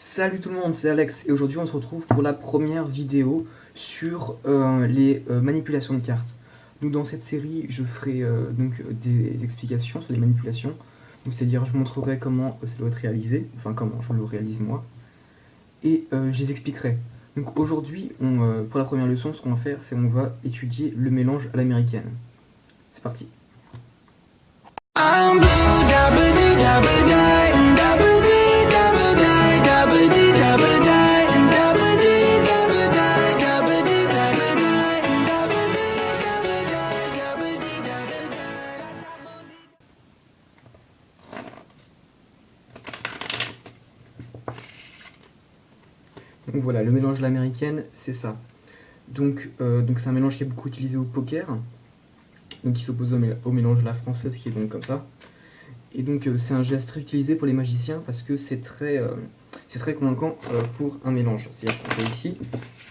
Salut tout le monde, c'est Alex et aujourd'hui on se retrouve pour la première vidéo sur les manipulations de cartes. Donc dans cette série je ferai des explications sur les manipulations, donc c'est-à-dire je montrerai comment ça doit être réalisé, enfin comment je le réalise moi, et je les expliquerai. Donc aujourd'hui pour la première leçon ce qu'on va faire c'est on va étudier le mélange à l'américaine. C'est parti. I'm blue, dabba dee dabba die, dabba dee dabba die, dabba dee dabba die, dabba dee dabba die, dabba dee dabba die, dabba dee dabba die, dabba dee dabba die. Donc voilà, le mélange à l'américaine, c'est ça. Donc c'est un mélange qui est beaucoup utilisé au poker, donc qui s'oppose au mélange à la française qui est donc comme ça. Et donc c'est un geste très utilisé pour les magiciens parce que c'est très convaincant pour un mélange. C'est-à-dire qu'on fait ici,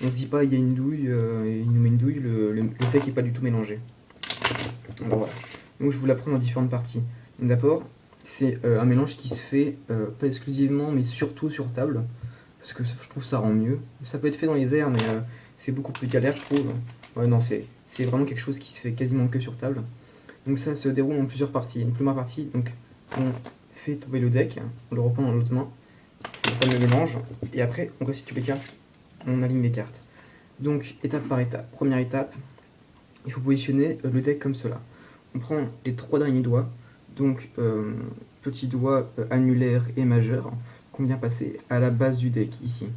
on se dit pas il y a une douille, il nous met une douille, le deck n'est pas du tout mélangé. Alors voilà, donc je vous l'apprends dans différentes parties. D'abord, c'est un mélange qui se fait pas exclusivement mais surtout sur table, parce que je trouve ça rend mieux. Ça peut être fait dans les airs mais c'est beaucoup plus galère je trouve. Ouais non, c'est vraiment quelque chose qui se fait quasiment que sur table. Donc ça se déroule en plusieurs parties. Une première partie, donc on fait tomber le deck, on le reprend dans l'autre main, on prend le mélange, et après on restitue les cartes, on aligne les cartes. Donc étape par étape. Première étape, il faut positionner le deck comme cela. On prend les trois derniers doigts, donc petit doigt annulaire et majeur, qu'on vient passer à la base du deck ici.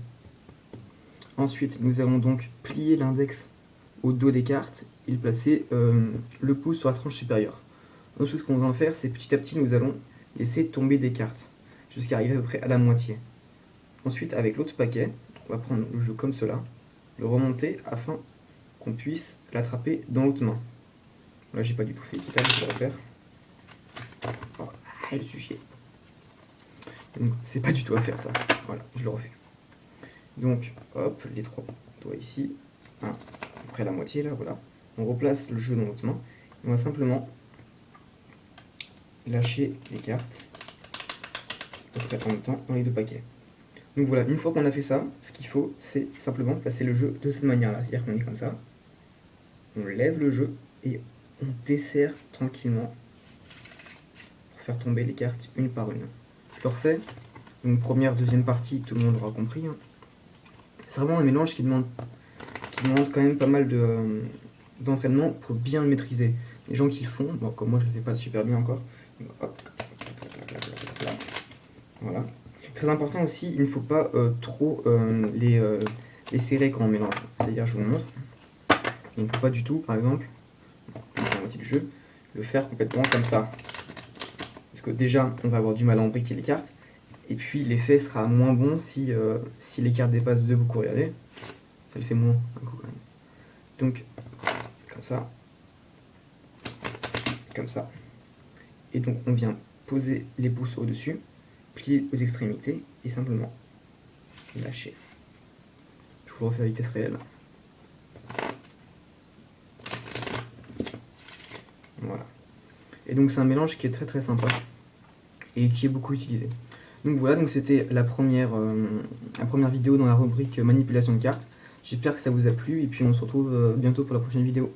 Ensuite, nous allons donc plier l'index au dos des cartes et placer le pouce sur la tranche supérieure. Ensuite, ce qu'on va faire, c'est petit à petit, nous allons laisser tomber des cartes jusqu'à arriver à peu près à la moitié. Ensuite, avec l'autre paquet, on va prendre le jeu comme cela, le remonter afin qu'on puisse l'attraper dans l'autre main. Là, j'ai pas du tout fait équitable, je vais le refaire. Oh, le sujet. Donc, c'est pas du tout à faire ça. Voilà, je le refais. Donc, hop, les trois doigts ici, à peu près la moitié là, voilà. On replace le jeu dans l'autre main. On va simplement lâcher les cartes en même temps dans les deux paquets. Donc voilà, une fois qu'on a fait ça, ce qu'il faut, c'est simplement placer le jeu de cette manière-là. C'est-à-dire qu'on est comme ça, on lève le jeu et on desserre tranquillement pour faire tomber les cartes une par une. Je le refais. Donc première, deuxième partie, tout le monde aura compris. Hein. C'est vraiment un mélange qui demande quand même pas mal d'entraînement pour bien le maîtriser. Les gens qui le font, bon, comme moi je le fais pas super bien encore, donc, hop, voilà. Très important aussi, il ne faut pas trop les serrer quand on mélange. C'est-à-dire, je vous montre, il ne faut pas du tout, par exemple, la moitié du jeu, le faire complètement comme ça. Parce que déjà, on va avoir du mal à embriquer les cartes, et puis l'effet sera moins bon si les cartes dépassent de beaucoup. Regardez, ça le fait moins un coup quand même. Donc, comme ça. Et donc, on vient poser les pouces au-dessus, plier aux extrémités et simplement lâcher. Je vous le refais à vitesse réelle. Voilà. Et donc c'est un mélange qui est très sympa et qui est beaucoup utilisé. Donc voilà, donc c'était la première vidéo dans la rubrique manipulation de cartes. J'espère que ça vous a plu et puis on se retrouve bientôt pour la prochaine vidéo.